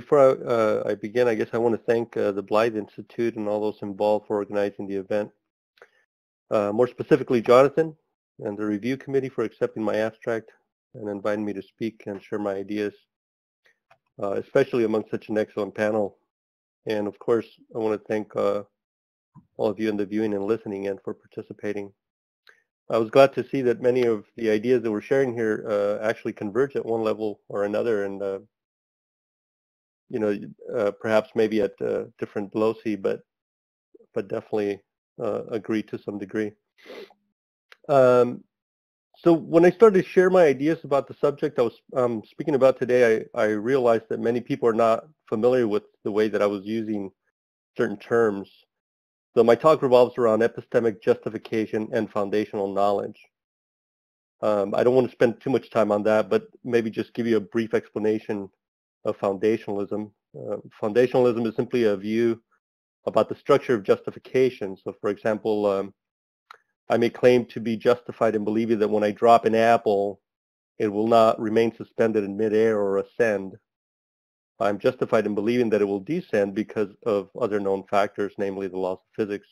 before I begin, I guess I want to thank the Blythe Institute and all those involved for organizing the event. More specifically, Jonathan and the review committee for accepting my abstract and inviting me to speak and share my ideas, especially among such an excellent panel. And of course, I want to thank all of you in the viewing and listening and for participating. I was glad to see that many of the ideas that we're sharing here actually converge at one level or another, and perhaps maybe at different loci, but definitely agree to some degree. So when I started to share my ideas about the subject I was speaking about today, I realized that many people are not familiar with the way that I was using certain terms. So my talk revolves around epistemic justification and foundational knowledge. I don't want to spend too much time on that, but maybe just give you a brief explanation of foundationalism. Foundationalism is simply a view about the structure of justification. So for example, I may claim to be justified in believing that when I drop an apple, it will not remain suspended in midair or ascend. I'm justified in believing that it will descend because of other known factors, namely the laws of physics.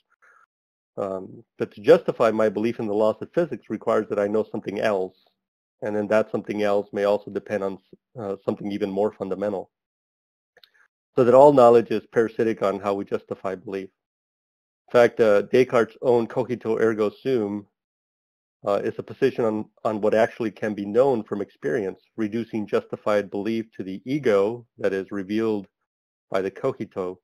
But to justify my belief in the laws of physics requires that I know something else, and then that something else may also depend on something even more fundamental. So that all knowledge is parasitic on how we justify belief. In fact, Descartes' own cogito ergo sum is a position on what actually can be known from experience, reducing justified belief to the ego that is revealed by the cogito,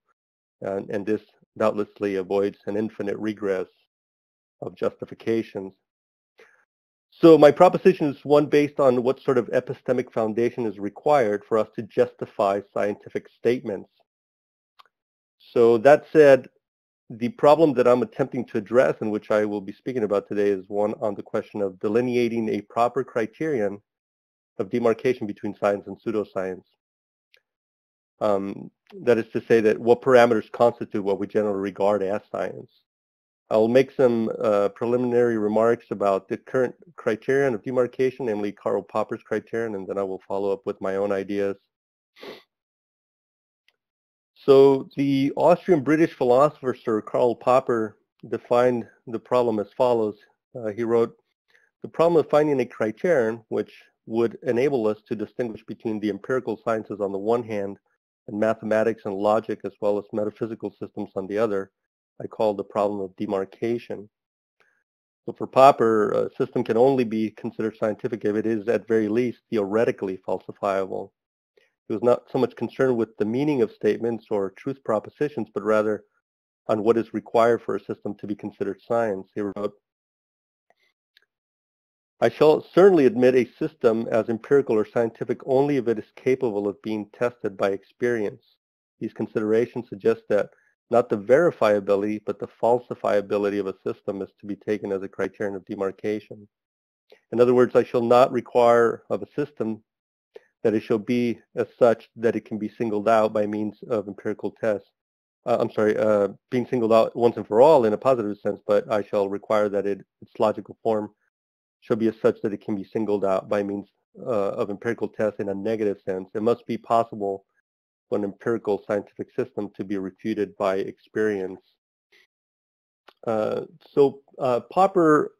and this doubtlessly avoids an infinite regress of justifications. So my proposition is one based on what sort of epistemic foundation is required for us to justify scientific statements. So that said, the problem that I'm attempting to address, and which I will be speaking about today, is one on the question of delineating a proper criterion of demarcation between science and pseudoscience. That is to say that what parameters constitute what we generally regard as science. I'll make some preliminary remarks about the current criterion of demarcation, namely Karl Popper's criterion, and then I will follow up with my own ideas. So the Austrian-British philosopher Sir Karl Popper defined the problem as follows. He wrote, "The problem of finding a criterion which would enable us to distinguish between the empirical sciences on the one hand and mathematics and logic as well as metaphysical systems on the other, I call the problem of demarcation." So for Popper, a system can only be considered scientific if it is at very least theoretically falsifiable. He was not so much concerned with the meaning of statements or truth propositions, but rather on what is required for a system to be considered science. He wrote, "I shall certainly admit a system as empirical or scientific only if it is capable of being tested by experience. These considerations suggest that not the verifiability, but the falsifiability of a system is to be taken as a criterion of demarcation. In other words, I shall not require of a system that it shall be as such that it can be singled out by means of empirical tests. Being singled out once and for all in a positive sense, but I shall require that its logical form shall be as such that it can be singled out by means of empirical tests in a negative sense. It must be possible for an empirical scientific system to be refuted by experience." Popper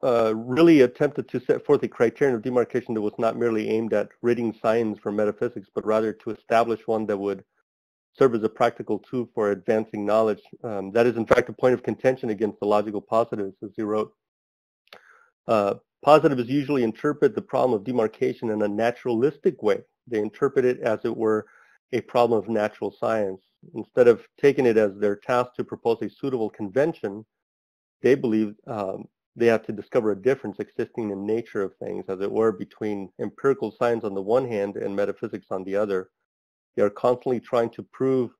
really attempted to set forth a criterion of demarcation that was not merely aimed at ridding science from metaphysics, but rather to establish one that would serve as a practical tool for advancing knowledge. That is, in fact, a point of contention against the logical positivists, as he wrote. Positivists usually interpret the problem of demarcation in a naturalistic way. They interpret it as it were a problem of natural science. Instead of taking it as their task to propose a suitable convention, they believe they have to discover a difference existing in nature of things, as it were, between empirical science on the one hand and metaphysics on the other. They are constantly trying to prove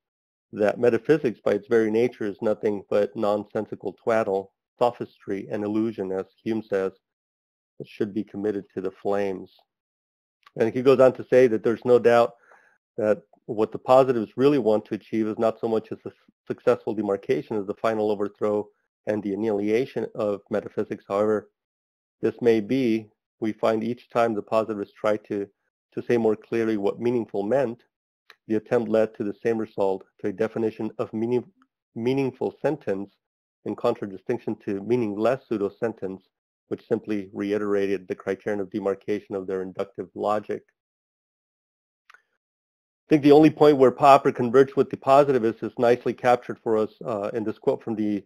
that metaphysics by its very nature is nothing but nonsensical twaddle, sophistry, and illusion, as Hume says, that should be committed to the flames. And he goes on to say that there's no doubt that what the positives really want to achieve is not so much as a successful demarcation as the final overthrow and the annihilation of metaphysics. However this may be, we find each time the positivists try to say more clearly what meaningful meant, the attempt led to the same result, to a definition of meaningful sentence, in contradistinction to meaningless pseudo-sentence, which simply reiterated the criterion of demarcation of their inductive logic. I think the only point where Popper converged with the positivists is nicely captured for us in this quote from the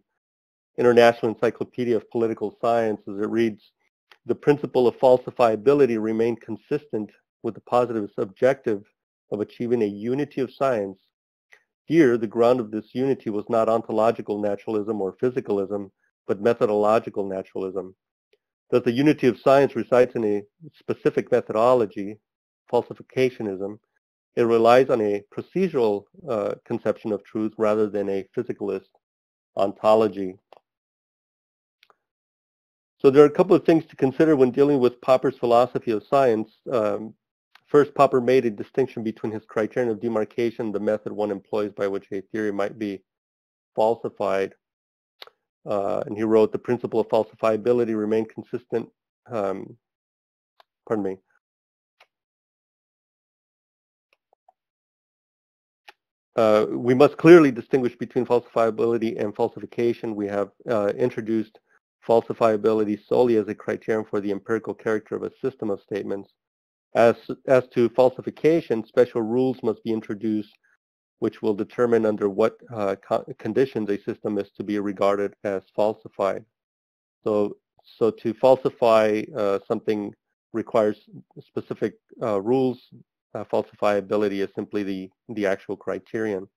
International Encyclopedia of Political Science, as it reads, "The principle of falsifiability remained consistent with the positivist objective of achieving a unity of science. Here, the ground of this unity was not ontological naturalism or physicalism, but methodological naturalism. Thus, the unity of science resides in a specific methodology, falsificationism. It relies on a procedural conception of truth rather than a physicalist ontology." So there are a couple of things to consider when dealing with Popper's philosophy of science. First, Popper made a distinction between his criterion of demarcation, the method one employs by which a theory might be falsified. And he wrote, "The principle of falsifiability remained consistent." We must clearly distinguish between falsifiability and falsification. We have introduced falsifiability solely as a criterion for the empirical character of a system of statements. As to falsification, special rules must be introduced which will determine under what conditions a system is to be regarded as falsified. So to falsify something requires specific rules. Falsifiability is simply the actual criterion.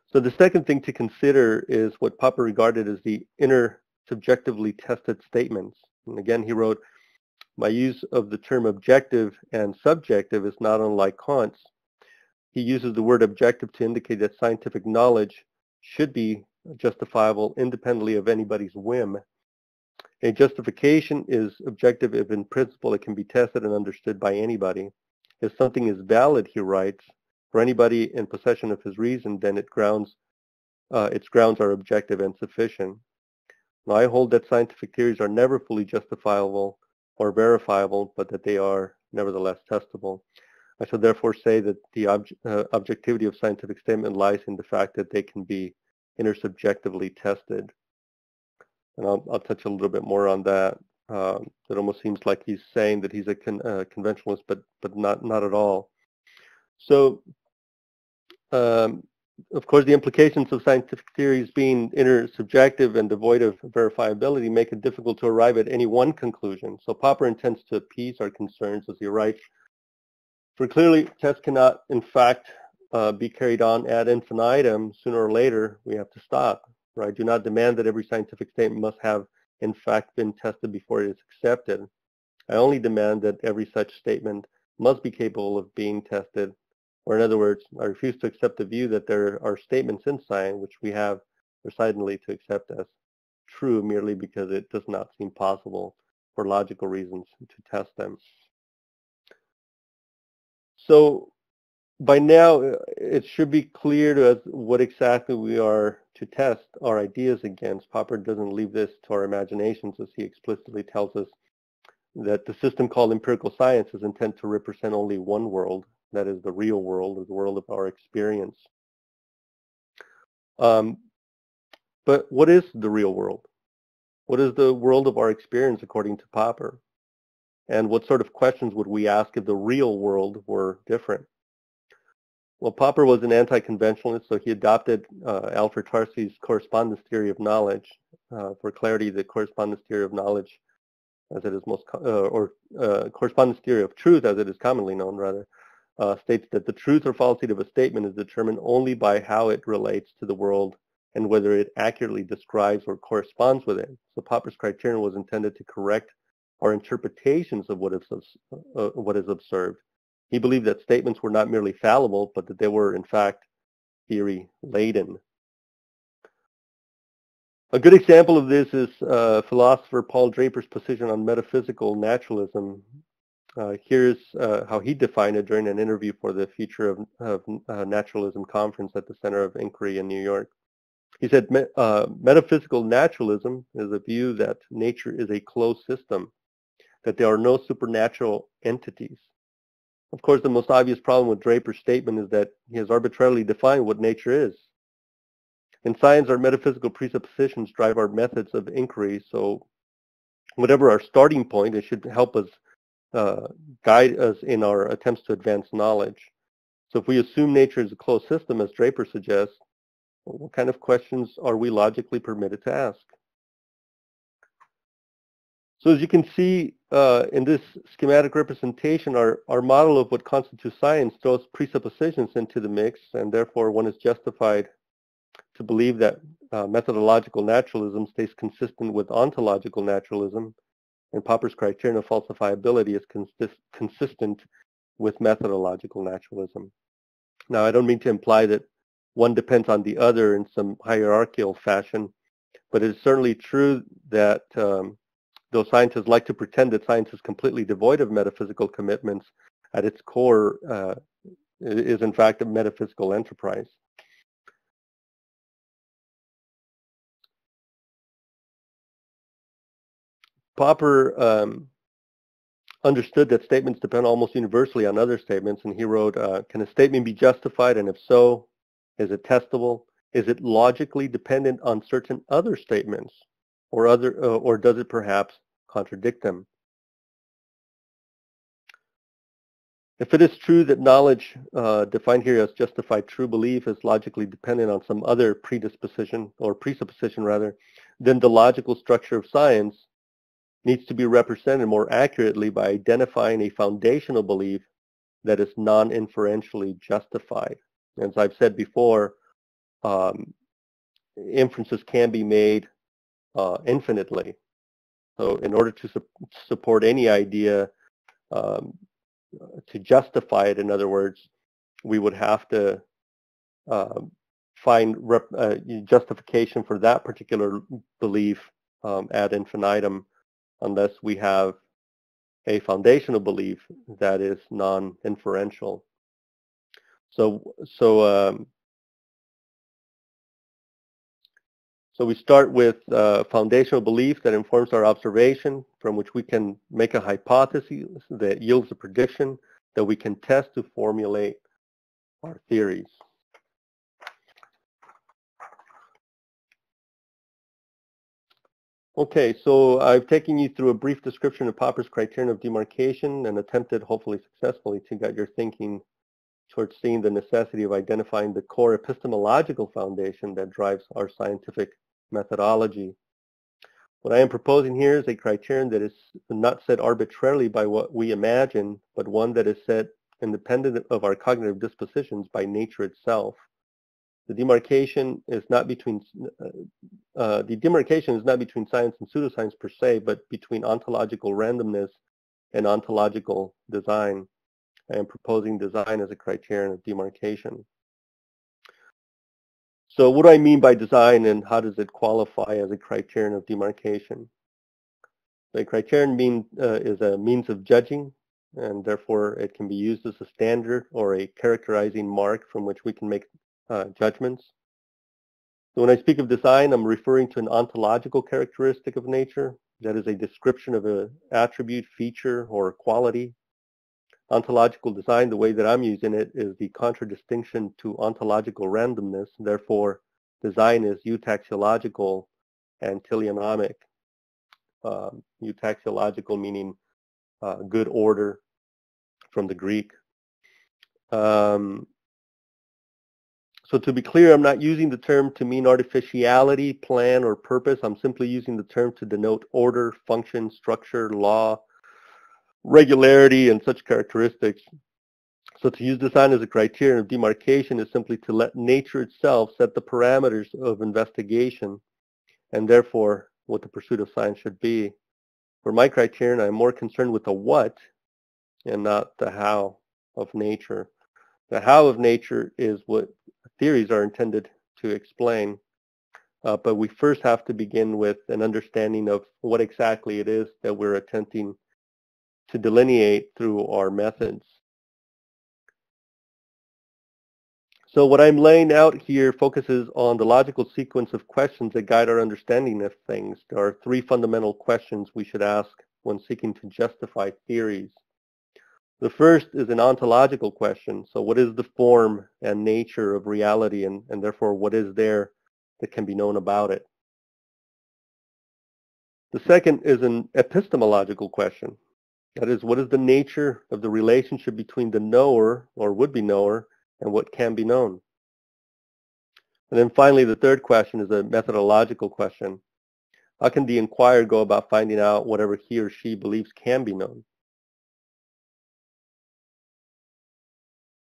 So the second thing to consider is what Popper regarded as the inner subjectively tested statements. And again, he wrote, "My use of the term objective and subjective is not unlike Kant's. He uses the word objective to indicate that scientific knowledge should be justifiable independently of anybody's whim. A justification is objective if in principle it can be tested and understood by anybody. If something is valid," he writes, "for anybody in possession of his reason, then its grounds are objective and sufficient. Now, I hold that scientific theories are never fully justifiable or verifiable, but that they are nevertheless testable. I shall therefore say that the objectivity of scientific statement lies in the fact that they can be intersubjectively tested." And I'll touch a little bit more on that. It almost seems like he's saying that he's a conventionalist, but not at all. So, of course, the implications of scientific theories being intersubjective and devoid of verifiability make it difficult to arrive at any one conclusion. So Popper intends to appease our concerns, as he writes, "For clearly, tests cannot, in fact, be carried on ad infinitum. Sooner or later, we have to stop. I do not demand that every scientific statement must have, in fact, been tested before it is accepted. I only demand that every such statement must be capable of being tested. Or in other words, I refuse to accept the view that there are statements in science which we have decidedly to accept as true merely because it does not seem possible for logical reasons to test them." So by now, it should be clear to us what exactly we are to test our ideas against. Popper doesn't leave this to our imaginations, as he explicitly tells us that the system called empirical science is intended to represent only one world, that is the real world, or the world of our experience. But what is the real world? What is the world of our experience according to Popper? And what sort of questions would we ask if the real world were different? Well, Popper was an anti-conventionalist, so he adopted Alfred Tarski's correspondence theory of knowledge. For clarity, the correspondence theory of knowledge, as it is correspondence theory of truth, as it is commonly known, rather, states that the truth or falsity of a statement is determined only by how it relates to the world and whether it accurately describes or corresponds with it. So Popper's criterion was intended to correct our interpretations of what is observed. He believed that statements were not merely fallible, but that they were, in fact, theory-laden. A good example of this is philosopher Paul Draper's position on metaphysical naturalism. Here's how he defined it during an interview for the Future of Naturalism conference at the Center of Inquiry in New York. He said, metaphysical naturalism is a view that nature is a closed system, that there are no supernatural entities. Of course, the most obvious problem with Draper's statement is that he has arbitrarily defined what nature is. In science, our metaphysical presuppositions drive our methods of inquiry, so whatever our starting point, it should help us guide us in our attempts to advance knowledge. So if we assume nature is a closed system, as Draper suggests, what kind of questions are we logically permitted to ask? So as you can see in this schematic representation, our model of what constitutes science throws presuppositions into the mix, and therefore one is justified to believe that methodological naturalism stays consistent with ontological naturalism, and Popper's criterion of falsifiability is consistent with methodological naturalism. Now, I don't mean to imply that one depends on the other in some hierarchical fashion, but it is certainly true that though scientists like to pretend that science is completely devoid of metaphysical commitments, at its core it is in fact a metaphysical enterprise. Popper understood that statements depend almost universally on other statements, and he wrote, can a statement be justified, and if so, is it testable? Is it logically dependent on certain other statements, or does it perhaps contradict them? If it is true that knowledge, defined here as justified true belief, is logically dependent on some other predisposition, or presupposition rather, then the logical structure of science needs to be represented more accurately by identifying a foundational belief that is non-inferentially justified. As I've said before, inferences can be made infinitely. So in order to support any idea, to justify it, in other words, we would have to find justification for that particular belief ad infinitum, unless we have a foundational belief that is non-inferential. So we start with foundational belief that informs our observation, from which we can make a hypothesis that yields a prediction that we can test to formulate our theories. Okay, so I've taken you through a brief description of Popper's criterion of demarcation and attempted, hopefully successfully, to guide your thinking towards seeing the necessity of identifying the core epistemological foundation that drives our scientific methodology. What I am proposing here is a criterion that is not set arbitrarily by what we imagine, but one that is set independent of our cognitive dispositions by nature itself. The demarcation is not between science and pseudoscience per se, but between ontological randomness and ontological design. I am proposing design as a criterion of demarcation. So what do I mean by design, and how does it qualify as a criterion of demarcation? The criterion is a means of judging, and therefore it can be used as a standard or a characterizing mark from which we can make judgments. So when I speak of design, I'm referring to an ontological characteristic of nature, that is a description of an attribute, feature, or quality. Ontological design, the way that I'm using it, is the contradistinction to ontological randomness. Therefore, design is eutaxological and teleonomic. Eutaxological meaning good order from the Greek. So to be clear, I'm not using the term to mean artificiality, plan, or purpose. I'm simply using the term to denote order, function, structure, law, regularity, and such characteristics. So to use design as a criterion of demarcation is simply to let nature itself set the parameters of investigation, and therefore what the pursuit of science should be. For my criterion, I'm more concerned with the what and not the how of nature. The how of nature is what theories are intended to explain, but we first have to begin with an understanding of what exactly it is that we're attempting to delineate through our methods. So what I'm laying out here focuses on the logical sequence of questions that guide our understanding of things. There are three fundamental questions we should ask when seeking to justify theories. The first is an ontological question. So what is the form and nature of reality, and therefore what is there that can be known about it? The second is an epistemological question. That is, what is the nature of the relationship between the knower or would-be knower and what can be known? And then finally, the third question is a methodological question. How can the inquirer go about finding out whatever he or she believes can be known?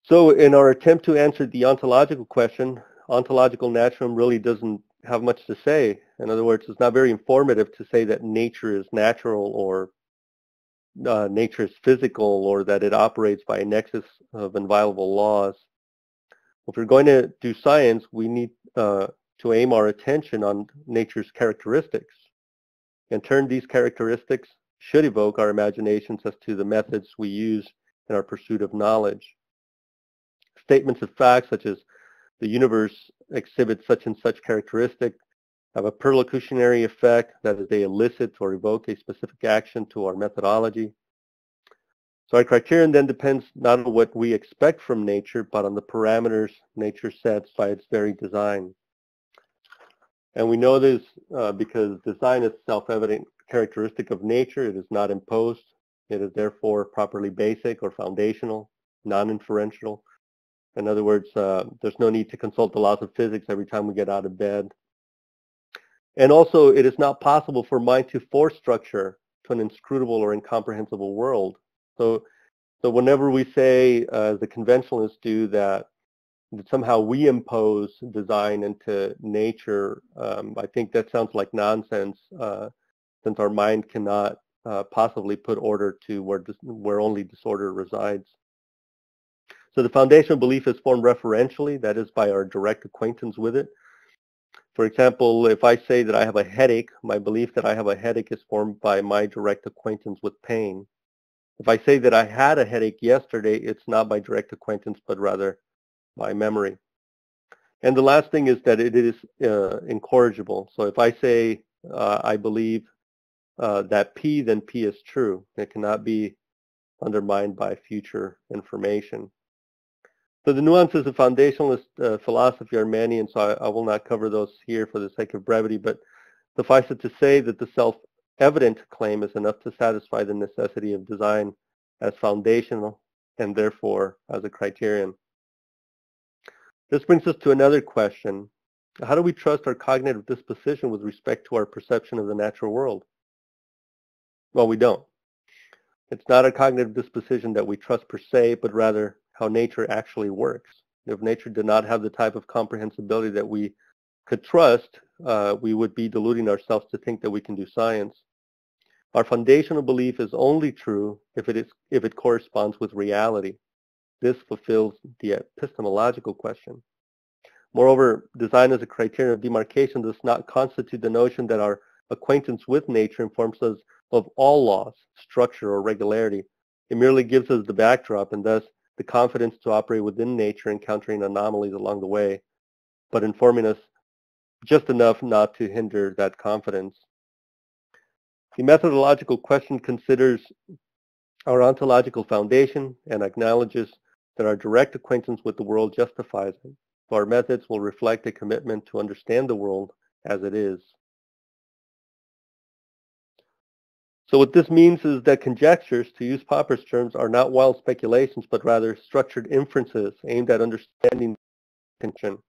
So in our attempt to answer the ontological question, ontological naturalism really doesn't have much to say. In other words, it's not very informative to say that nature is natural or nature is physical or that it operates by a nexus of inviolable laws. If we're going to do science, we need to aim our attention on nature's characteristics. In turn, these characteristics should evoke our imaginations as to the methods we use in our pursuit of knowledge. Statements of fact such as the universe exhibits such and such characteristic have a perlocutionary effect, that is, they elicit or evoke a specific action to our methodology. So our criterion then depends not on what we expect from nature, but on the parameters nature sets by its very design. And we know this because design is a self-evident characteristic of nature. It is not imposed. It is therefore properly basic or foundational, non-inferential. In other words, there's no need to consult the laws of physics every time we get out of bed. And also, it is not possible for mind to force structure to an inscrutable or incomprehensible world. So whenever we say, as the conventionalists do, that somehow we impose design into nature, I think that sounds like nonsense, since our mind cannot possibly put order to where only disorder resides. So the foundational belief is formed referentially, that is by our direct acquaintance with it. For example, if I say that I have a headache, my belief that I have a headache is formed by my direct acquaintance with pain. If I say that I had a headache yesterday, it's not by direct acquaintance, but rather by memory. And the last thing is that it is incorrigible. So if I say I believe that P, then P is true. It cannot be undermined by future information. So the nuances of foundationalist philosophy are many, and so I will not cover those here for the sake of brevity, but suffice it to say that the self-evident claim is enough to satisfy the necessity of design as foundational and therefore as a criterion. This brings us to another question. How do we trust our cognitive disposition with respect to our perception of the natural world? Well, we don't. It's not a cognitive disposition that we trust per se, but rather how nature actually works. If nature did not have the type of comprehensibility that we could trust, we would be deluding ourselves to think that we can do science. Our foundational belief is only true if it corresponds with reality. This fulfills the epistemological question. Moreover, design as a criterion of demarcation does not constitute the notion that our acquaintance with nature informs us of all laws, structure, or regularity. It merely gives us the backdrop and thus the confidence to operate within nature, encountering anomalies along the way, but informing us just enough not to hinder that confidence. The methodological question considers our ontological foundation and acknowledges that our direct acquaintance with the world justifies it. So our methods will reflect a commitment to understand the world as it is. So what this means is that conjectures, to use Popper's terms, are not wild speculations, but rather structured inferences aimed at understanding intention.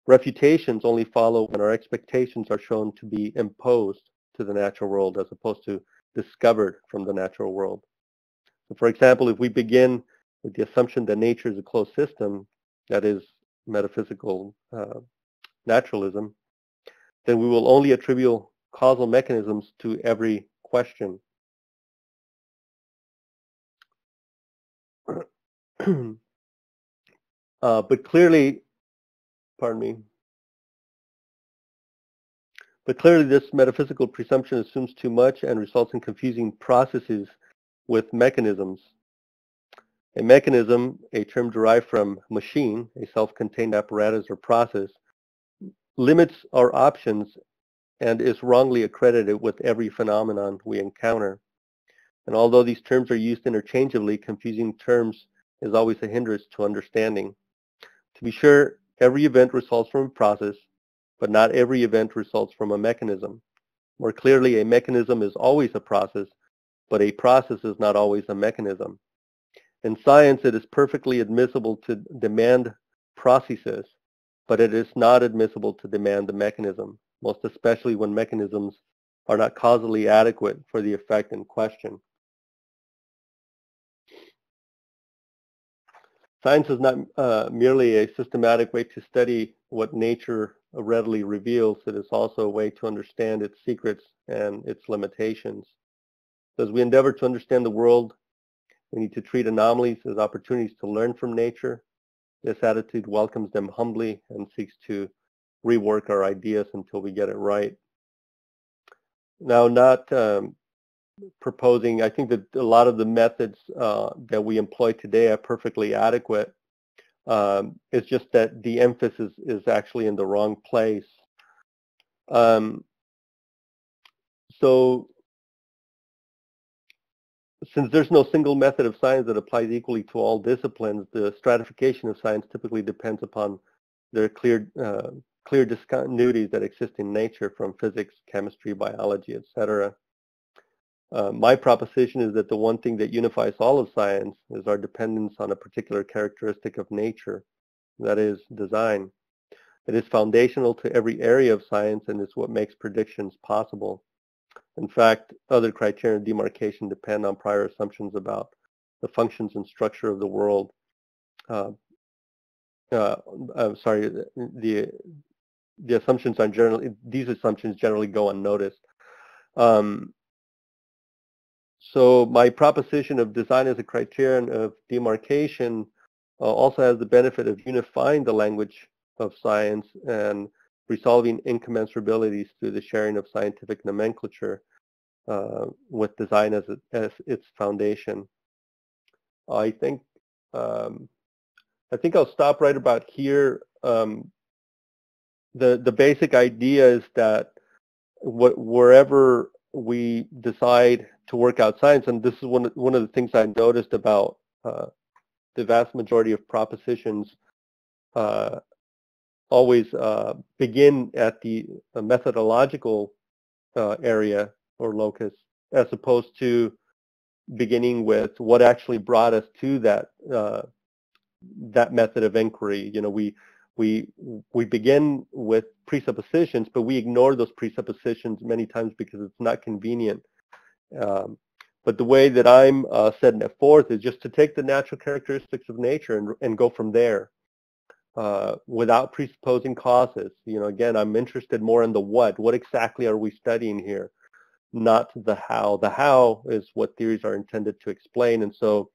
Refutations only follow when our expectations are shown to be imposed to the natural world as opposed to discovered from the natural world. So for example, if we begin with the assumption that nature is a closed system, that is metaphysical naturalism, then we will only attribute causal mechanisms to every question. But clearly, this metaphysical presumption assumes too much and results in confusing processes with mechanisms. A mechanism, a term derived from machine, a self-contained apparatus or process, limits our options and is wrongly accredited with every phenomenon we encounter. And although these terms are used interchangeably, confusing terms is always a hindrance to understanding. To be sure, every event results from a process, but not every event results from a mechanism. More clearly, a mechanism is always a process, but a process is not always a mechanism. In science, it is perfectly admissible to demand processes, but it is not admissible to demand the mechanism, most especially when mechanisms are not causally adequate for the effect in question. Science is not merely a systematic way to study what nature readily reveals. It is also a way to understand its secrets and its limitations. So as we endeavor to understand the world, we need to treat anomalies as opportunities to learn from nature. This attitude welcomes them humbly and seeks to rework our ideas until we get it right. Now, not proposing, I think that a lot of the methods that we employ today are perfectly adequate. It's just that the emphasis is actually in the wrong place. So since there's no single method of science that applies equally to all disciplines, the stratification of science typically depends upon their clear discontinuities that exist in nature, from physics, chemistry, biology, etc. My proposition is that the one thing that unifies all of science is our dependence on a particular characteristic of nature, that is, design. It is foundational to every area of science and is what makes predictions possible. In fact, other criteria of demarcation depend on prior assumptions about the functions and structure of the world. I'm sorry, the assumptions are generally, these assumptions generally go unnoticed. So my proposition of design as a criterion of demarcation also has the benefit of unifying the language of science and resolving incommensurabilities through the sharing of scientific nomenclature with design as its foundation. I think I'll stop right about here. The basic idea is that wherever we decide to work out science, and this is one of the things I noticed about the vast majority of propositions, always begin at the methodological area or locus, as opposed to beginning with what actually brought us to that that method of inquiry. You know, we begin with presuppositions, but we ignore those presuppositions many times because it's not convenient. But the way that I'm setting it forth is just to take the natural characteristics of nature and go from there without presupposing causes. You know, again, I'm interested more in the what. What exactly are we studying here? Not the how. The how is what theories are intended to explain. And so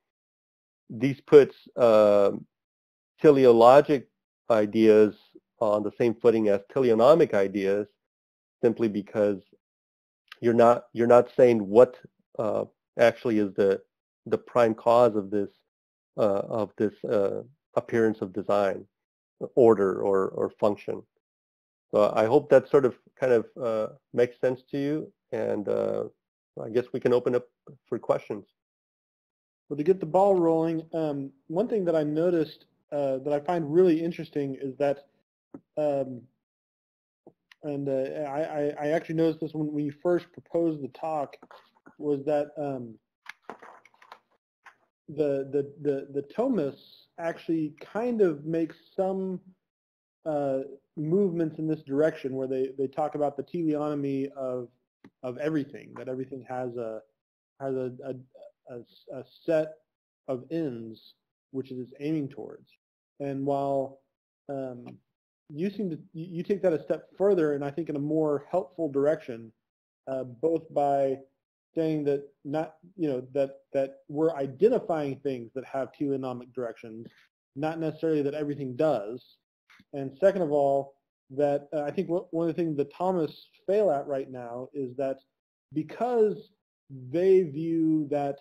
these puts teleologic ideas on the same footing as teleonomic ideas, simply because you're not saying what actually is the prime cause of this appearance of design, order, or function. So I hope that sort of kind of makes sense to you, and I guess we can open up for questions. Well, to get the ball rolling, one thing that I noticed that I find really interesting is that, I actually noticed this when you first proposed the talk, was that the Thomists actually kind of make some movements in this direction, where they talk about the teleonomy of everything, that everything has a set of ends which it is aiming towards. And while you take that a step further, and I think in a more helpful direction, both by saying that that we're identifying things that have teleonomic directions, not necessarily that everything does. And second of all, that I think one of the things the Thomists fail at right now is that because they view that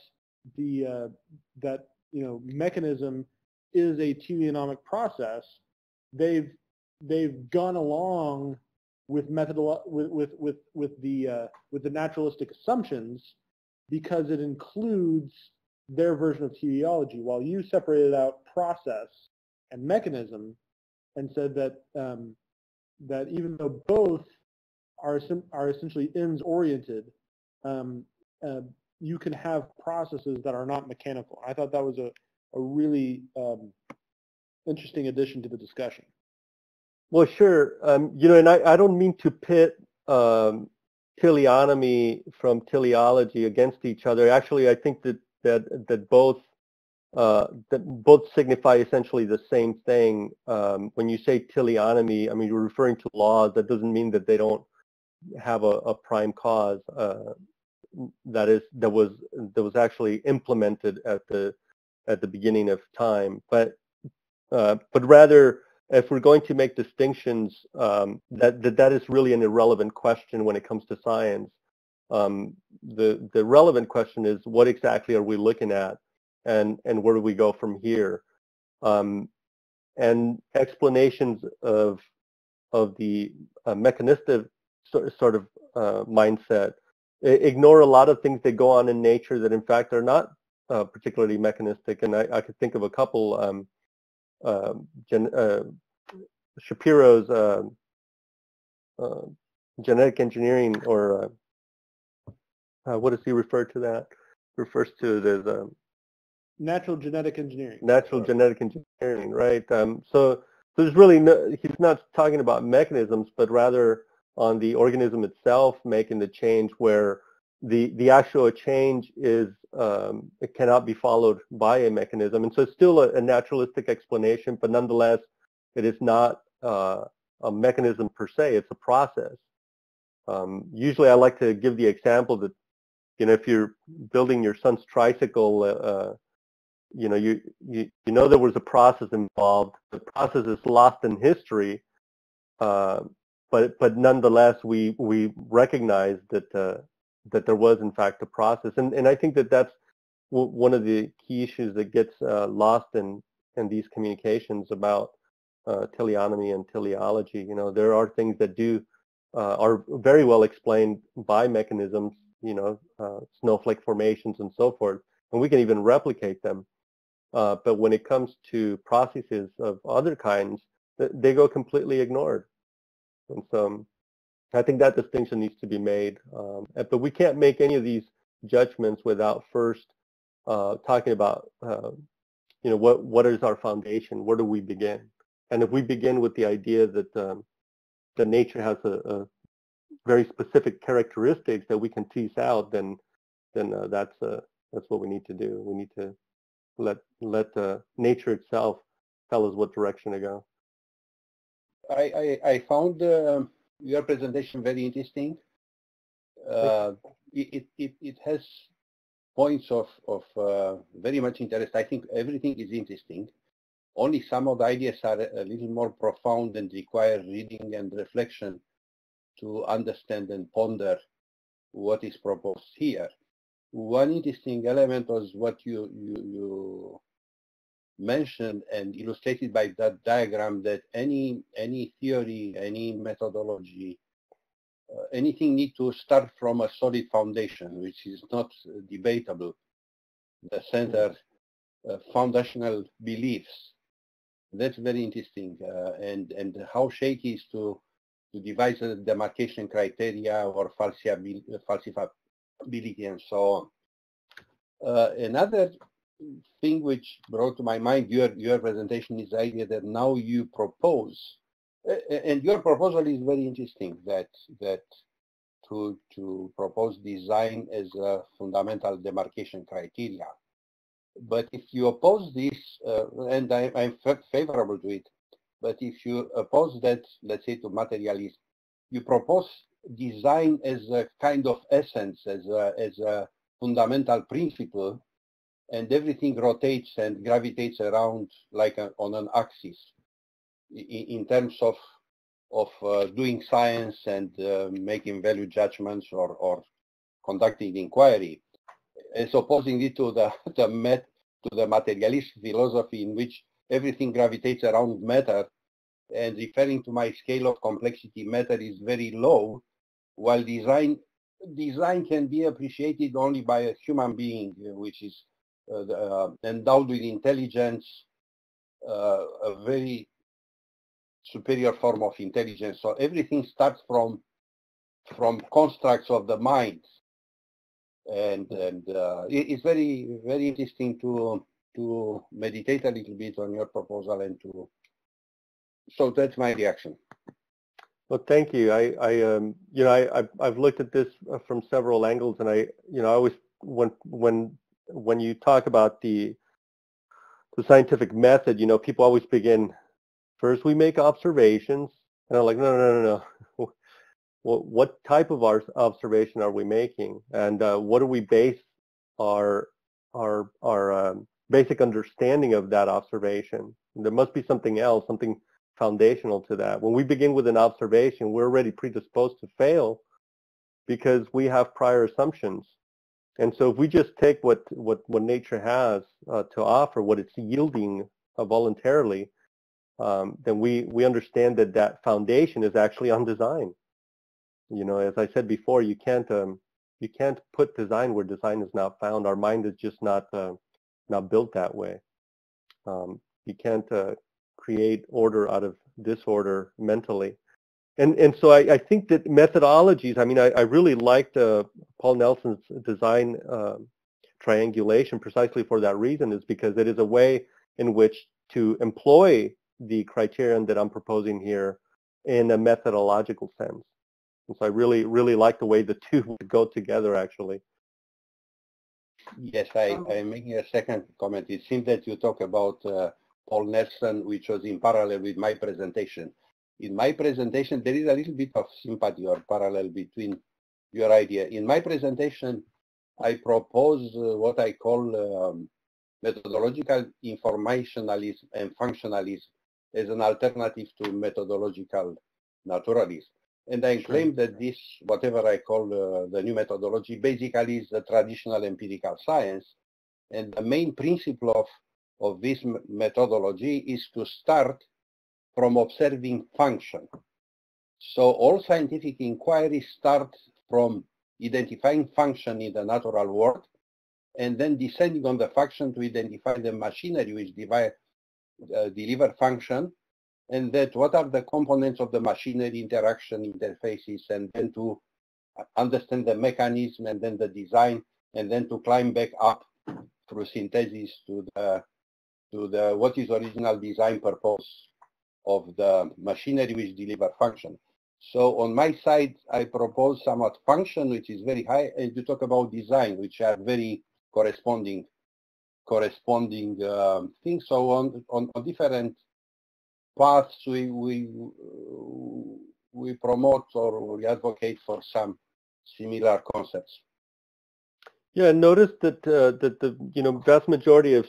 mechanism is a teleonomic process, they've gone along with the naturalistic assumptions because it includes their version of teleology, while you separated out process and mechanism and said that that even though both are essentially ends-oriented, you can have processes that are not mechanical. I thought that was a really interesting addition to the discussion. Well, sure. And I don't mean to pit teleonomy from teleology against each other. Actually, I think that both signify essentially the same thing. When you say teleonomy, I mean you're referring to laws. That doesn't mean that they don't have a prime cause that was actually implemented at the beginning of time. But rather, if we're going to make distinctions, that is really an irrelevant question when it comes to science. The relevant question is, what exactly are we looking at, and where do we go from here? And explanations of the mechanistic sort of mindset ignore a lot of things that go on in nature that in fact are not particularly mechanistic. And I could think of a couple. Shapiro's genetic engineering, or what does he refer to that? Refers to it as natural genetic engineering. Natural genetic engineering, right? So there's really he's not talking about mechanisms, but rather on the organism itself making the change, where the actual change is it cannot be followed by a mechanism. And so it's still a naturalistic explanation, but nonetheless it is not a mechanism per se. It's a process. Usually I like to give the example that, if you're building your son's tricycle, you know there was a process involved. The process is lost in history, but nonetheless we recognize that there was in fact a process, and I think that that's one of the key issues that gets lost in these communications about teleonomy and teleology. There are things that are very well explained by mechanisms, snowflake formations and so forth, and we can even replicate them. But when it comes to processes of other kinds, they go completely ignored. And so I think that distinction needs to be made. But we can't make any of these judgments without first talking about, what is our foundation? Where do we begin? And if we begin with the idea that nature has a very specific characteristics that we can tease out, then that's what we need to do. We need to let nature itself tell us what direction to go. I found your presentation very interesting. It has points of very much interest. I think everything is interesting. Only some of the ideas are a little more profound and require reading and reflection to understand and ponder what is proposed here. One interesting element was what you mentioned and illustrated by that diagram, that any theory, any methodology, anything need to start from a solid foundation, which is not debatable. The center foundational beliefs. That's very interesting, and how shaky is to devise a demarcation criteria or falsifiability and so on. Another thing which brought to my mind your presentation is the idea that now you propose, and your proposal is very interesting, that to propose design as a fundamental demarcation criteria. But if you oppose this, and I'm favorable to it, but if you oppose that, let's say to materialism, you propose design as a kind of essence, as a fundamental principle, and everything rotates and gravitates around like on an axis in terms of doing science and making value judgments or conducting inquiry, as opposing it to the materialist philosophy in which everything gravitates around matter, and referring to my scale of complexity, matter is very low, while design design can be appreciated only by a human being, which is endowed with intelligence, a very superior form of intelligence. So everything starts from constructs of the mind, and it's very, very interesting to meditate a little bit on your proposal and to. So that's my reaction. Well, thank you. I've looked at this from several angles, and I always when you talk about the scientific method, people always begin first. We make observations, and I'm like, no. What type of observation are we making, and what do we base our basic understanding of that observation? There must be something else, something foundational to that. When we begin with an observation, we're already predisposed to fail because we have prior assumptions. And so if we just take what nature has to offer, what it's yielding voluntarily, then we understand that foundation is actually on design. As I said before, you can't put design where design is not found. Our mind is just not built that way. You can't create order out of disorder mentally. And so I think that methodologies, I really liked Paul Nelson's design triangulation precisely for that reason, is because it is a way in which to employ the criterion that I'm proposing here in a methodological sense. And so I really, really like the way the two would go together, actually. Yes, I'm making a second comment. It seems that you talk about Paul Nelson, which was in parallel with my presentation. In my presentation, there is a little bit of sympathy or parallel between your idea. In my presentation, I propose what I call methodological informationalism and functionalism as an alternative to methodological naturalism. And I claim that this, whatever I call the new methodology, basically is the traditional empirical science. And the main principle of this methodology is to start from observing function. So all scientific inquiries start from identifying function in the natural world, and then descending on the function to identify the machinery which deliver function, and that what are the components of the machinery, interaction, interfaces, and then to understand the mechanism, and then the design, and then to climb back up through synthesis to the what is original design purpose of the machinery which deliver function. So on my side, I propose somewhat function, which is very high, and you talk about design, which are very corresponding things. So on different paths, we promote or we advocate for some similar concepts. Yeah, notice that the vast majority of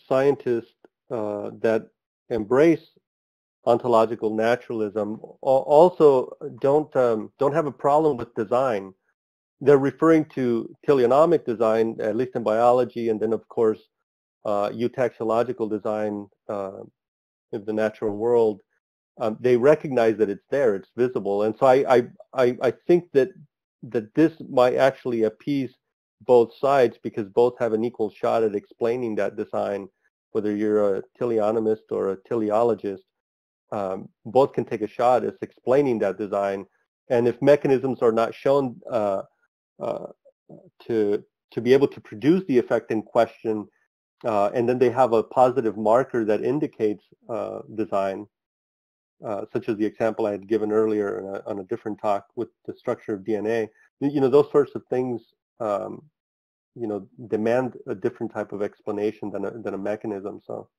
scientists that embrace ontological naturalism also don't have a problem with design. They're referring to teleonomic design, at least in biology, and then of course eutaxological design in the natural world. They recognize that it's there, it's visible, and so I think that this might actually appease both sides, because both have an equal shot at explaining that design. Whether you're a teleonomist or a teleologist, both can take a shot at explaining that design. And if mechanisms are not shown to be able to produce the effect in question, and then they have a positive marker that indicates design, such as the example I had given earlier on a different talk with the structure of DNA. Those sorts of things, demand a different type of explanation than a mechanism. So